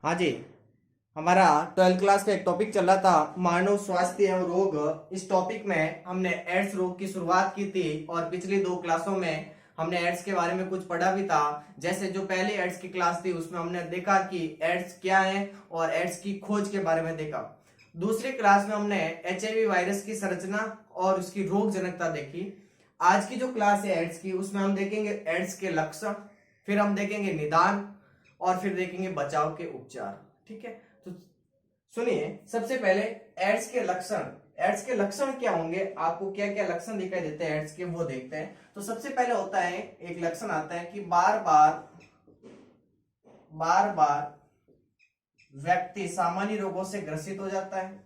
हाँ जी। हमारा 12th class का एक टॉपिक चल रहा था मानव स्वास्थ्य एवं रोग। इस टॉपिक में हमने एड्स रोग की शुरुआत की थी और पिछली दो क्लासों में हमने एड्स के बारे में कुछ पढ़ा भी था। जैसे जो पहली एड्स की क्लास थी उसमें हमने देखा कि एड्स क्या है और एड्स की खोज के बारे में देखा। दूसरी क्लास में हमने एचआईवी वायरस की संरचना और उसकी रोग जनकता देखी। आज की जो क्लास है एड्स की उसमें हम देखेंगे एड्स के लक्षण, फिर हम देखेंगे निदान और फिर देखेंगे बचाव के उपचार। ठीक है, तो सुनिए सबसे पहले एड्स के लक्षण। एड्स के लक्षण क्या होंगे, आपको क्या क्या लक्षण दिखाई देते हैं एड्स के वो देखते हैं। तो सबसे पहले होता है एक लक्षण आता है कि बार बार व्यक्ति सामान्य रोगों से ग्रसित हो जाता है।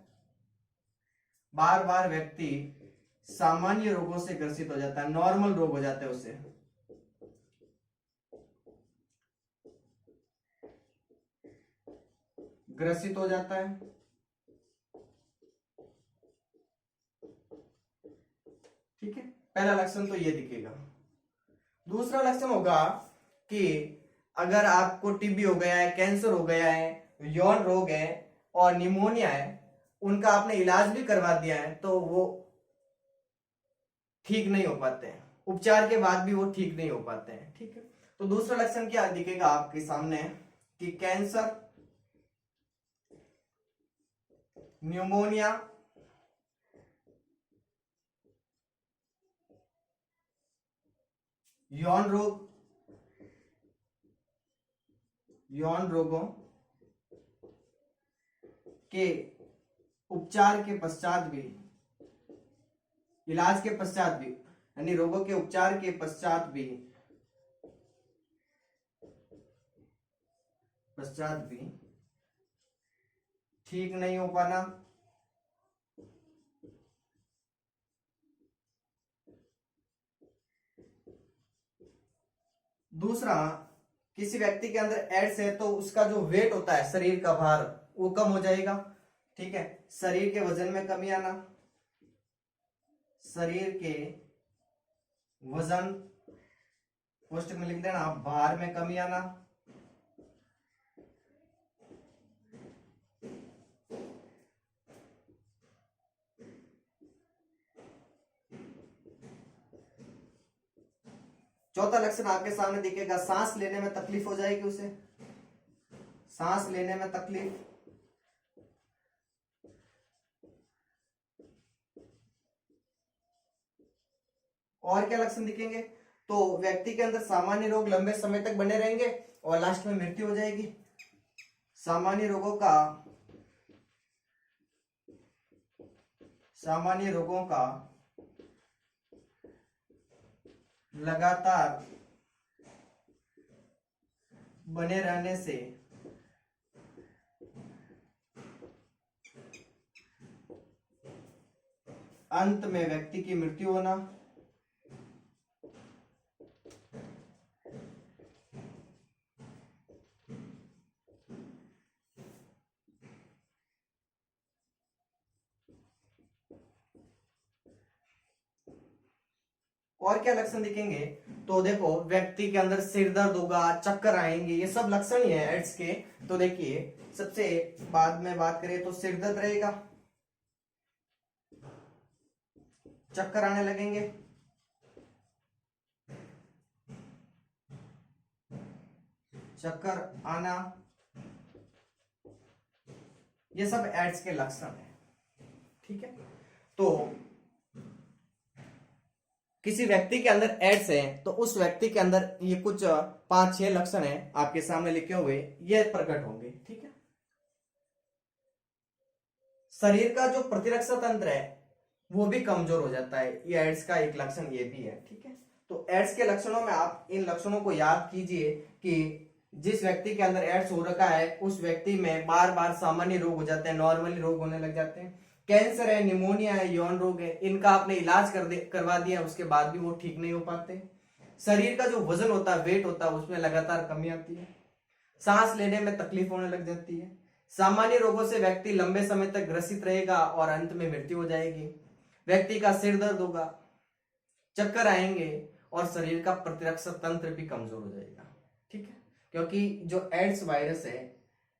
बार बार व्यक्ति सामान्य रोगों से ग्रसित हो जाता है, नॉर्मल रोग हो जाते हैं उसे। ग्रसित हो जाता है। ठीक है, पहला लक्षण तो ये दिखेगा। दूसरा लक्षण होगा कि अगर आपको टीबी हो गया है, कैंसर हो गया है, यौन रोग है और निमोनिया है, उनका आपने इलाज भी करवा दिया है तो वो ठीक नहीं हो पाते हैं, उपचार के बाद भी वो ठीक नहीं हो पाते हैं। ठीक है, तो दूसरा लक्षण क्या दिखेगा आपके सामने कि कैंसर, न्यूमोनिया, यौन रोग, यौन रोगों के उपचार के पश्चात भी, इलाज के पश्चात भी, यानी रोगों के उपचार के पश्चात भी ठीक नहीं हो पाना। दूसरा, किसी व्यक्ति के अंदर एड्स है तो उसका जो वेट होता है, शरीर का भार, वो कम हो जाएगा। ठीक है, शरीर के वजन में कमी आना, शरीर के वजन, कोष्टक में लिख देना, भार में कमी आना। चौथा लक्षण आपके सामने दिखेगा, सांस लेने में तकलीफ हो जाएगी उसे, सांस लेने में तकलीफ। और क्या लक्षण दिखेंगे, तो व्यक्ति के अंदर सामान्य रोग लंबे समय तक बने रहेंगे और लास्ट में मृत्यु हो जाएगी। सामान्य रोगों का लगातार बने रहने से अंत में व्यक्ति की मृत्यु होना। और क्या लक्षण दिखेंगे, तो देखो व्यक्ति के अंदर सिर दर्द होगा, चक्कर आएंगे, ये सब लक्षण ही है एड्स के। तो देखिए सबसे बाद में बात करें तो सिर दर्द रहेगा, चक्कर आने लगेंगे, चक्कर आना, ये सब एड्स के लक्षण है। ठीक है, तो किसी व्यक्ति के अंदर एड्स है तो उस व्यक्ति के अंदर ये कुछ 5-6 लक्षण है आपके सामने लिखे हुए, ये प्रकट होंगे। ठीक है, शरीर का जो प्रतिरक्षा तंत्र है वो भी कमजोर हो जाता है, ये एड्स का एक लक्षण ये भी है। ठीक है, तो एड्स के लक्षणों में आप इन लक्षणों को याद कीजिए कि जिस व्यक्ति के अंदर एड्स हो रखा है उस व्यक्ति में बार बार सामान्य रोग हो जाते हैं, नॉर्मली रोग होने लग जाते हैं। कैंसर है, निमोनिया है, यौन रोग है, इनका आपने इलाज करवा दिया, उसके बाद भी वो ठीक नहीं हो पाते। शरीर का जो वजन होता है, वेट होता है, उसमें लगातार कमी आती है। सांस लेने में तकलीफ होने लग जाती है। सामान्य रोगों से व्यक्ति लंबे समय तक ग्रसित रहेगा और अंत में मृत्यु हो जाएगी। व्यक्ति का सिर दर्द होगा, चक्कर आएंगे और शरीर का प्रतिरक्षा तंत्र भी कमजोर हो जाएगा। ठीक है, क्योंकि जो एड्स वायरस है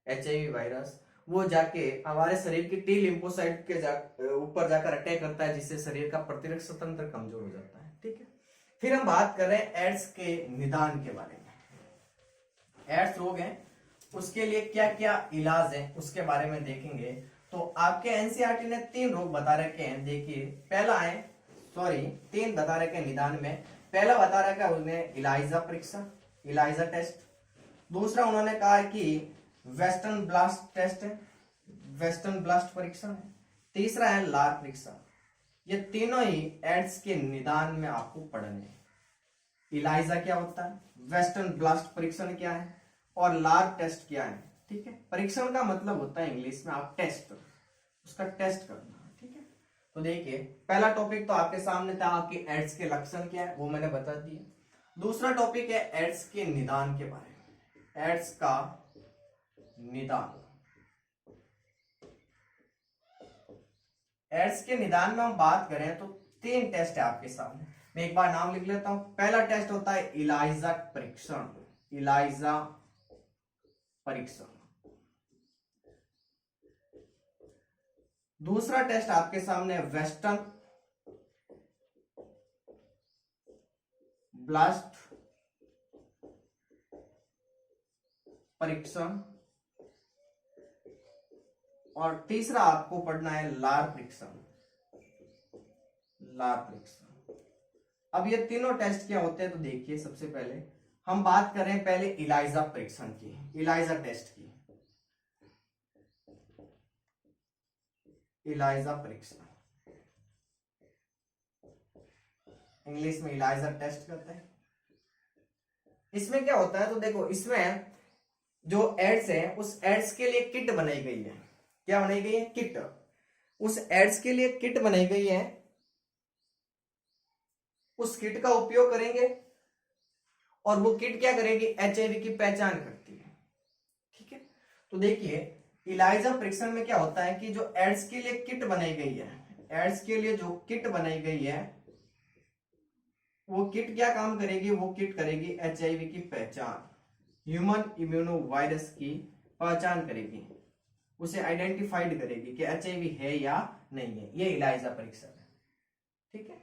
HIV वायरस, वो जाके हमारे शरीर की टी लिम्फोसाइट के ऊपर जाकर अटैक करता है, जिससे शरीर का प्रतिरक्षा तंत्र कमजोर हो जाता है। ठीक है, फिर हम बात कर रहे हैं एड्स के निदान के बारे में। एड्स रोग है, उसके लिए क्या क्या इलाज है उसके बारे में देखेंगे। तो आपके एनसीईआरटी ने 3 रोग बता रखे हैं। देखिए, पहला है, सॉरी 3 बता रखे हैं निदान में। पहला बता रखा है उन्हें इलाइजा परीक्षा, इलाइजा टेस्ट। दूसरा उन्होंने कहा है कि वेस्टर्न ब्लास्ट टेस्ट है, वेस्टर्न ब्लास्ट परीक्षण है। तीसरा है लार परीक्षा। ये तीनों ही एड्स के निदान में आपको पढ़ने हैं। इलाइजा क्या होता है, वेस्टर्न ब्लास्ट परीक्षण क्या है, और लार टेस्ट क्या है। ठीक है, परीक्षण का मतलब होता है इंग्लिश में आप टेस्ट, उसका टेस्ट करना। ठीक है, तो देखिए पहला टॉपिक तो आपके सामने था कि एड्स के लक्षण क्या है, वो मैंने बता दिया। दूसरा टॉपिक है एड्स के निदान के बारे में, एड्स का निदान। एड्स के निदान में हम बात करें तो 3 टेस्ट है आपके सामने। मैं एक बार नाम लिख लेता हूं। पहला टेस्ट होता है इलाइजा परीक्षण, इलाइजा परीक्षण। दूसरा टेस्ट आपके सामने वेस्टर्न ब्लास्ट परीक्षण, और तीसरा आपको पढ़ना है लार परीक्षण, लार परीक्षण। अब ये तीनों टेस्ट क्या होते हैं तो देखिए, सबसे पहले हम बात करें पहले इलाइजा परीक्षण की, इलाइजा टेस्ट की। इलाइजा परीक्षण इंग्लिश में इलाइजा टेस्ट करते हैं। इसमें क्या होता है तो देखो, इसमें जो एड्स है उस एड्स के लिए किट बनाई गई है। क्या बनाई गई है, किट। उस एड्स के लिए किट बनाई गई है, उस किट का उपयोग करेंगे और वो किट क्या करेगी, एचआईवी की पहचान करती है। ठीक है, तो देखिए इलाइजा परीक्षण में क्या होता है कि जो एड्स के लिए किट बनाई गई है, एड्स के लिए जो किट बनाई गई है, वो किट क्या काम करेगी, वो किट करेगी एचआईवी की पहचान, ह्यूमन इम्यूनो वायरस की पहचान करेगी, उसे आइडेंटिफाइड करेगी कि एचआईवी है या नहीं है। ये इलाइजा परीक्षण है। ठीक है,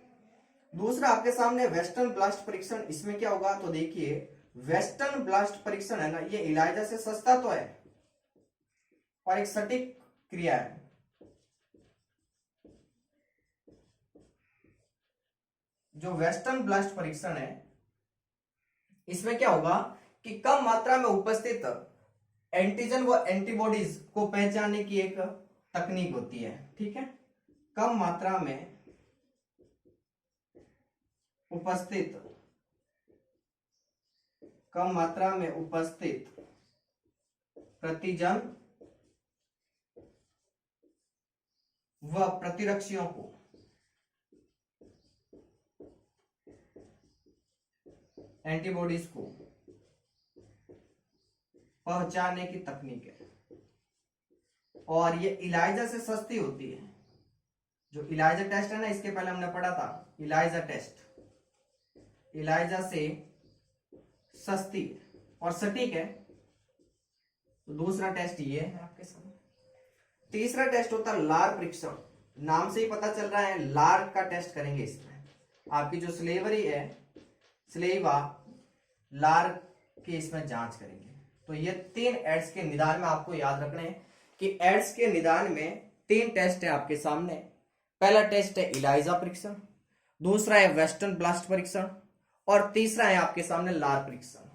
दूसरा आपके सामने वेस्टर्न ब्लास्ट परीक्षण। इसमें क्या होगा तो देखिए, वेस्टर्न ब्लास्ट परीक्षण है ना, ये इलाइजा से सस्ता तो है और एक सटीक क्रिया है। जो वेस्टर्न ब्लास्ट परीक्षण है, इसमें क्या होगा कि कम मात्रा में उपस्थित एंटीजन व एंटीबॉडीज को पहचानने की एक तकनीक होती है। ठीक है, कम मात्रा में उपस्थित, कम मात्रा में उपस्थित प्रतिजन व प्रतिरक्षियों को एंटीबॉडीज को पहचानने की तकनीक है, और ये इलाइजा से सस्ती होती है। जो इलाइजा टेस्ट है ना, इसके पहले हमने पढ़ा था इलाइजा टेस्ट, इलाइजा से सस्ती और सटीक है। तो दूसरा टेस्ट ये है आपके सामने। तीसरा टेस्ट होता है लार परीक्षण। नाम से ही पता चल रहा है, लार का टेस्ट करेंगे इसमें। आपकी जो स्लेवरी है, स्लेवा, लार की इसमें जांच करेंगे। तो ये 3 एड्स के निदान में आपको याद रखने हैं कि एड्स के निदान में 3 टेस्ट है आपके सामने। पहला टेस्ट है इलाइजा परीक्षण, दूसरा है वेस्टर्न ब्लास्ट परीक्षण, और तीसरा है आपके सामने लार परीक्षण।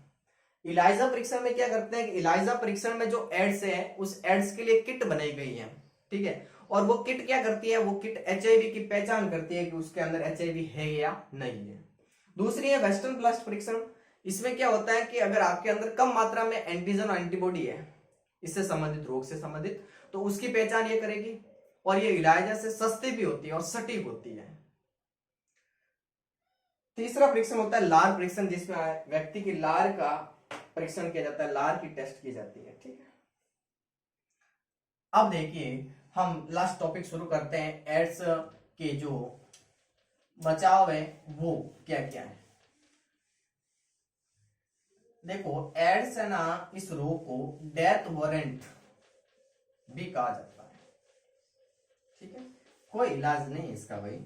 इलाइजा परीक्षण में क्या करते हैं कि इलाइजा परीक्षण में जो एड्स है, उस एड्स के लिए किट बनाई गई है। ठीक है, और वो किट क्या करती है, वो किट एचआईवी की पहचान करती है कि उसके अंदर एचआईवी है या नहीं है। दूसरी है वेस्टर्न ब्लास्ट परीक्षण। इसमें क्या होता है कि अगर आपके अंदर कम मात्रा में एंटीजन और एंटीबॉडी है, इससे संबंधित, रोग से संबंधित, तो उसकी पहचान ये करेगी, और ये इलाइजा से सस्ती भी होती है और सटीक होती है। तीसरा परीक्षण होता है लार परीक्षण, जिसमें व्यक्ति की लार का परीक्षण किया जाता है, लार की टेस्ट की जाती है। ठीक है, अब देखिए हम लास्ट टॉपिक शुरू करते हैं। एड्स के जो बचाव है वो क्या क्या है। देखो एड्स है ना, इस रोग को डेथ वारंट भी कहा जाता है। ठीक है, कोई इलाज नहीं है इसका भाई,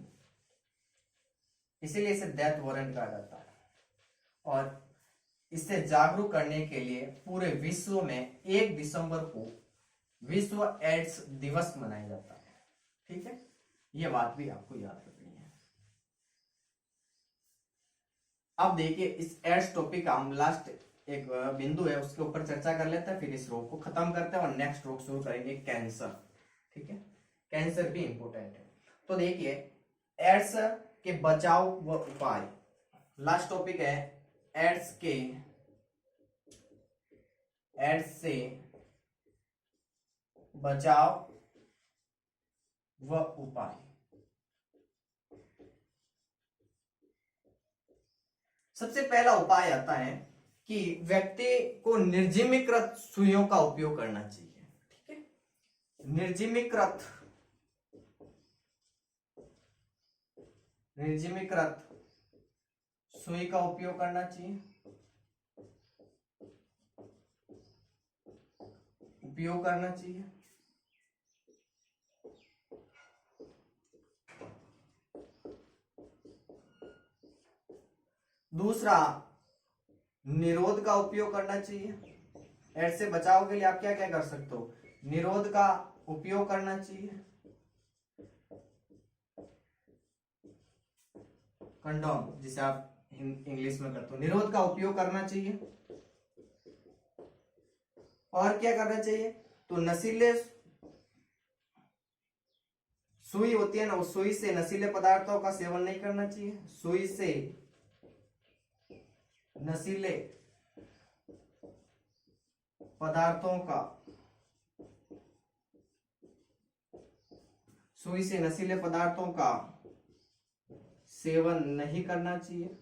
इसीलिए इसे डेथ वारंट कहा जाता है। और इससे जागरूक करने के लिए पूरे विश्व में 1 दिसंबर को विश्व एड्स दिवस मनाया जाता है। ठीक है, यह बात भी आपको याद रखनी है। अब देखिए इस एड्स टॉपिक का हम लास्ट एक बिंदु है उसके ऊपर चर्चा कर लेते हैं, फिर इस रोग को खत्म करते हैं और नेक्स्ट रोग शुरू करेंगे, कैंसर। ठीक है, कैंसर भी इंपॉर्टेंट है। तो देखिए एड्स के बचाव व उपाय, लास्ट टॉपिक है एड्स से बचाव व उपाय। सबसे पहला उपाय आता है कि व्यक्ति को निर्जमीकृत सुइयों का उपयोग करना चाहिए। ठीक है, निर्जमीकृत सुई का उपयोग करना चाहिए, दूसरा निरोध का उपयोग करना चाहिए। एड्स से बचाव के लिए आप क्या क्या कर सकते हो, निरोध का उपयोग करना चाहिए, कंडोम जिसे आप इंग्लिश में करते हो, निरोध का उपयोग करना चाहिए। और क्या करना चाहिए, तो नशीले सुई होती है ना, उस सुई से नशीले पदार्थों का सेवन नहीं करना चाहिए। सुई से नशीले पदार्थों का सेवन नहीं करना चाहिए।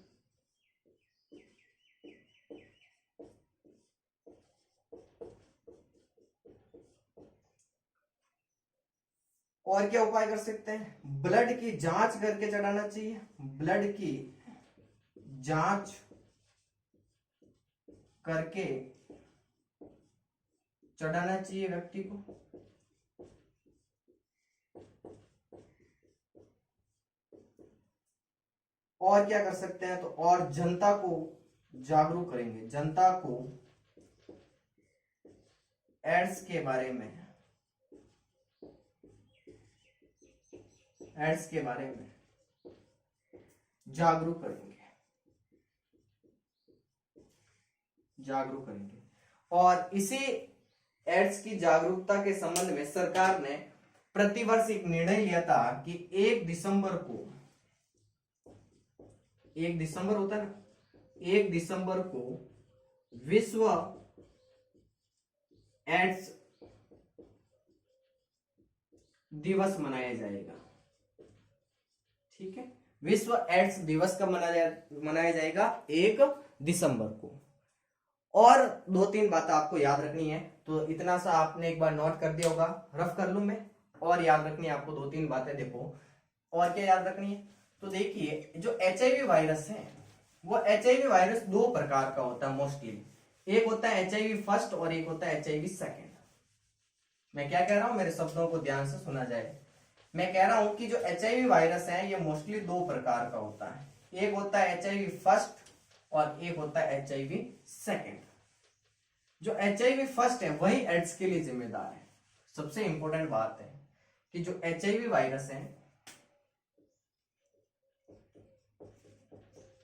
और क्या उपाय कर सकते हैं, ब्लड की जांच करके चढ़ाना चाहिए, ब्लड की जांच करके चढ़ाना चाहिए व्यक्ति को। और क्या कर सकते हैं, तो और जनता को जागरूक करेंगे, जनता को एड्स के बारे में जागरूक करेंगे। और इसी एड्स की जागरूकता के संबंध में सरकार ने प्रतिवर्ष एक निर्णय लिया था कि 1 दिसंबर को, 1 दिसंबर होता है ना, 1 दिसंबर को विश्व एड्स दिवस मनाया जाएगा। ठीक है, विश्व एड्स दिवस कब मनाया जाएगा, 1 दिसंबर को। और 2-3 बातें आपको याद रखनी है, तो इतना सा आपने एक बार नोट कर दिया होगा, रफ कर लूं मैं। और याद रखनी है आपको 2-3 बातें, देखो और क्या याद रखनी है, तो देखिए जो HIV वायरस है वो HIV वायरस 2 प्रकार का होता है मोस्टली। एक होता है HIV फर्स्ट और एक होता है HIV सेकेंड। मैं क्या कह रहा हूं, मेरे शब्दों को ध्यान से सुना जाए। मैं कह रहा हूं कि जो HIV वायरस है ये मोस्टली 2 प्रकार का होता है, एक होता है HIV फर्स्ट और एक होता है HIV सेकेंड। जो HIV फर्स्ट है वही एड्स के लिए जिम्मेदार है। सबसे इंपॉर्टेंट बात है कि जो HIV वायरस है,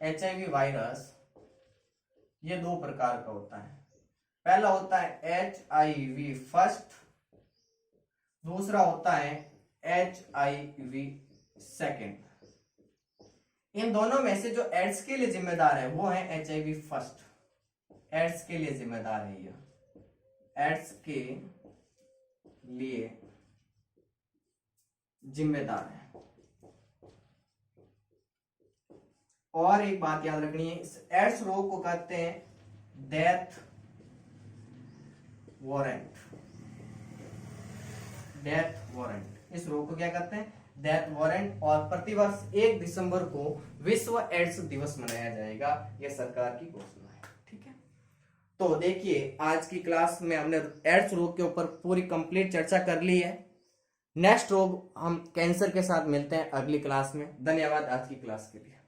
HIV वायरस ये 2 प्रकार का होता है। पहला होता है HIV फर्स्ट, दूसरा होता है HIV सेकेंड। इन दोनों में से जो एड्स के लिए जिम्मेदार है वो है HIV फर्स्ट, एड्स के लिए जिम्मेदार है, यह एड्स के लिए जिम्मेदार है। और एक बात याद रखनी है, इस एड्स रोग को कहते हैं डेथ वारंट। इस रोग को क्या कहते हैं, डेथ वारंट। और प्रतिवर्ष 1 दिसंबर को विश्व एड्स दिवस मनाया जाएगा, यह सरकार की घोषणा है। ठीक है, तो देखिए आज की क्लास में हमने एड्स रोग के ऊपर पूरी कंप्लीट चर्चा कर ली है। नेक्स्ट रोग हम कैंसर के साथ मिलते हैं अगली क्लास में। धन्यवाद आज की क्लास के लिए।